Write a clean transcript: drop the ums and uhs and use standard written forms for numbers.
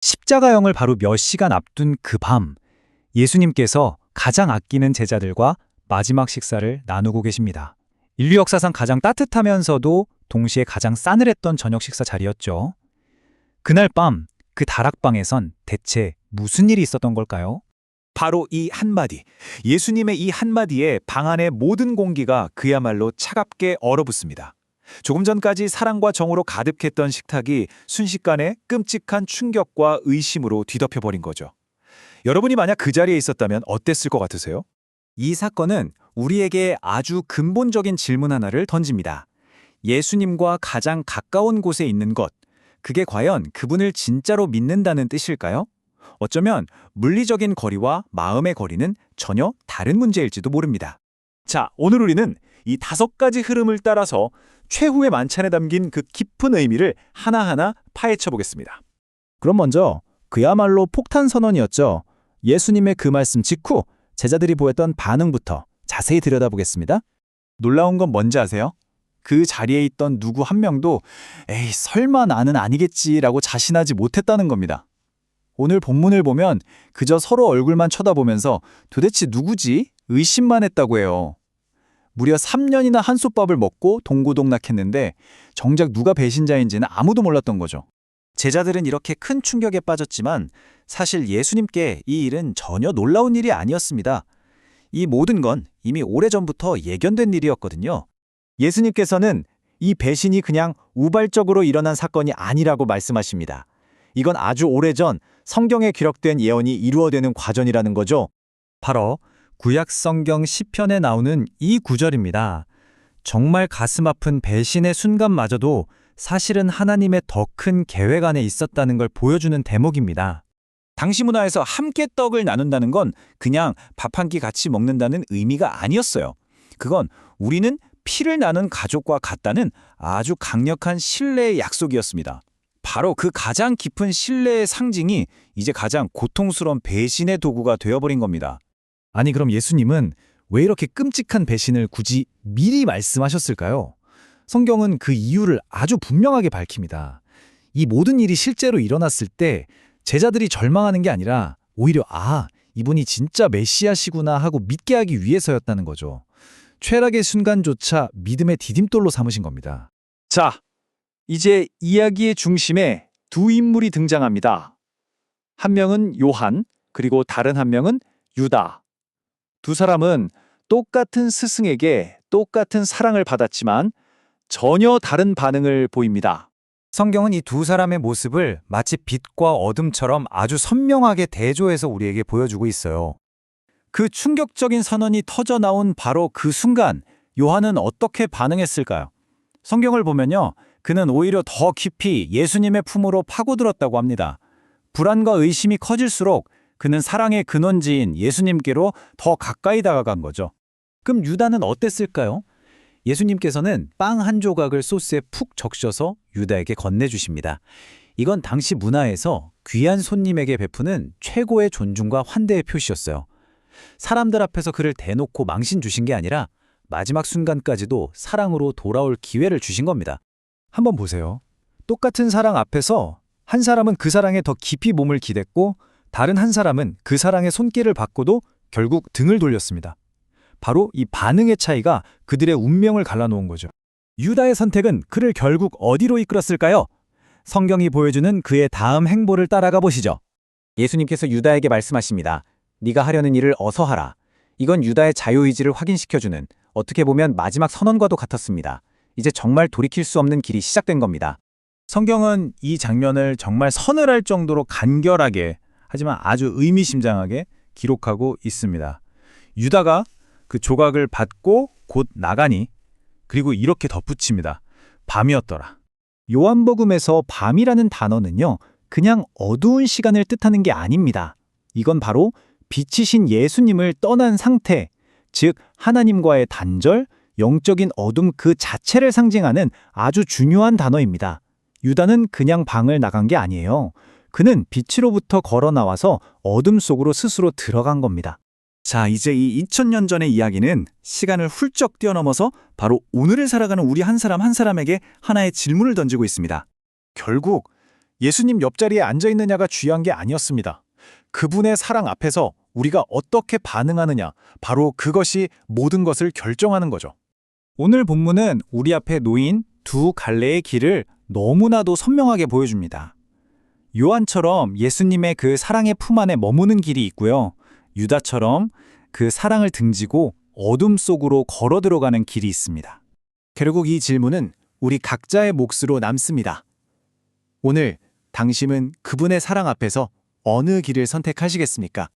십자가형을 바로 몇 시간 앞둔 그 밤, 예수님께서 가장 아끼는 제자들과 마지막 식사를 나누고 계십니다. 인류 역사상 가장 따뜻하면서도 동시에 가장 싸늘했던 저녁 식사 자리였죠. 그날 밤, 그 다락방에선 대체 무슨 일이 있었던 걸까요? 바로 이 한마디, 예수님의 이 한마디에 방 안의 모든 공기가 그야말로 차갑게 얼어붙습니다. 조금 전까지 사랑과 정으로 가득했던 식탁이 순식간에 끔찍한 충격과 의심으로 뒤덮여버린 거죠. 여러분이 만약 그 자리에 있었다면 어땠을 것 같으세요? 이 사건은 우리에게 아주 근본적인 질문 하나를 던집니다. 예수님과 가장 가까운 곳에 있는 것, 그게 과연 그분을 진짜로 믿는다는 뜻일까요? 어쩌면 물리적인 거리와 마음의 거리는 전혀 다른 문제일지도 모릅니다. 자, 오늘 우리는 이 5가지 흐름을 따라서 최후의 만찬에 담긴 그 깊은 의미를 하나하나 파헤쳐 보겠습니다. 그럼 먼저 그야말로 폭탄 선언이었죠. 예수님의 그 말씀 직후 제자들이 보였던 반응부터 자세히 들여다보겠습니다. 놀라운 건 뭔지 아세요? 그 자리에 있던 누구 한 명도 에이 설마 나는 아니겠지라고 자신하지 못했다는 겁니다. 오늘 본문을 보면 그저 서로 얼굴만 쳐다보면서 도대체 누구지? 의심만 했다고 해요. 무려 3년이나 한솥밥을 먹고 동고동락했는데 정작 누가 배신자인지는 아무도 몰랐던 거죠. 제자들은 이렇게 큰 충격에 빠졌지만 사실 예수님께 이 일은 전혀 놀라운 일이 아니었습니다. 이 모든 건 이미 오래전부터 예견된 일이었거든요. 예수님께서는 이 배신이 그냥 우발적으로 일어난 사건이 아니라고 말씀하십니다. 이건 아주 오래전 성경에 기록된 예언이 이루어되는 과정이라는 거죠. 바로 구약 성경 시편에 나오는 이 구절입니다. 정말 가슴 아픈 배신의 순간마저도 사실은 하나님의 더 큰 계획 안에 있었다는 걸 보여주는 대목입니다. 당시 문화에서 함께 떡을 나눈다는 건 그냥 밥 한 끼 같이 먹는다는 의미가 아니었어요. 그건 우리는 피를 나눈 가족과 같다는 아주 강력한 신뢰의 약속이었습니다. 바로 그 가장 깊은 신뢰의 상징이 이제 가장 고통스러운 배신의 도구가 되어버린 겁니다. 아니 그럼 예수님은 왜 이렇게 끔찍한 배신을 굳이 미리 말씀하셨을까요? 성경은 그 이유를 아주 분명하게 밝힙니다. 이 모든 일이 실제로 일어났을 때 제자들이 절망하는 게 아니라 오히려 이분이 진짜 메시아시구나 하고 믿게 하기 위해서였다는 거죠. 최락의 순간조차 믿음의 디딤돌로 삼으신 겁니다. 자, 이제 이야기의 중심에 두 인물이 등장합니다. 한 명은 요한, 그리고 다른 한 명은 유다. 두 사람은 똑같은 스승에게 똑같은 사랑을 받았지만 전혀 다른 반응을 보입니다. 성경은 이 두 사람의 모습을 마치 빛과 어둠처럼 아주 선명하게 대조해서 우리에게 보여주고 있어요. 그 충격적인 선언이 터져 나온 바로 그 순간 요한은 어떻게 반응했을까요? 성경을 보면요. 그는 오히려 더 깊이 예수님의 품으로 파고들었다고 합니다. 불안과 의심이 커질수록 그는 사랑의 근원지인 예수님께로 더 가까이 다가간 거죠. 그럼 유다는 어땠을까요? 예수님께서는 빵 한 조각을 소스에 푹 적셔서 유다에게 건네주십니다. 이건 당시 문화에서 귀한 손님에게 베푸는 최고의 존중과 환대의 표시였어요. 사람들 앞에서 그를 대놓고 망신 주신 게 아니라 마지막 순간까지도 사랑으로 돌아올 기회를 주신 겁니다. 한번 보세요. 똑같은 사랑 앞에서 한 사람은 그 사랑에 더 깊이 몸을 기댔고 다른 한 사람은 그 사랑의 손길을 받고도 결국 등을 돌렸습니다. 바로 이 반응의 차이가 그들의 운명을 갈라놓은 거죠. 유다의 선택은 그를 결국 어디로 이끌었을까요? 성경이 보여주는 그의 다음 행보를 따라가 보시죠. 예수님께서 유다에게 말씀하십니다. 네가 하려는 일을 어서 하라. 이건 유다의 자유의지를 확인시켜주는 어떻게 보면 마지막 선언과도 같았습니다. 이제 정말 돌이킬 수 없는 길이 시작된 겁니다. 성경은 이 장면을 정말 서늘할 정도로 간결하게 하지만 아주 의미심장하게 기록하고 있습니다. 유다가 그 조각을 받고 곧 나가니 그리고 이렇게 덧붙입니다. 밤이었더라. 요한복음에서 밤이라는 단어는요. 그냥 어두운 시간을 뜻하는 게 아닙니다. 이건 바로 빛이신 예수님을 떠난 상태, 즉 하나님과의 단절, 영적인 어둠 그 자체를 상징하는 아주 중요한 단어입니다. 유다는 그냥 방을 나간 게 아니에요. 그는 빛으로부터 걸어 나와서 어둠 속으로 스스로 들어간 겁니다. 자, 이제 이 2000년 전의 이야기는 시간을 훌쩍 뛰어넘어서 바로 오늘을 살아가는 우리 한 사람 한 사람에게 하나의 질문을 던지고 있습니다. 결국 예수님 옆자리에 앉아 있느냐가 중요한 게 아니었습니다. 그분의 사랑 앞에서 우리가 어떻게 반응하느냐, 바로 그것이 모든 것을 결정하는 거죠. 오늘 본문은 우리 앞에 놓인 두 갈래의 길을 너무나도 선명하게 보여줍니다. 요한처럼 예수님의 그 사랑의 품 안에 머무는 길이 있고요. 유다처럼 그 사랑을 등지고 어둠 속으로 걸어 들어가는 길이 있습니다. 결국 이 질문은 우리 각자의 몫으로 남습니다. 오늘 당신은 그분의 사랑 앞에서 어느 길을 선택하시겠습니까?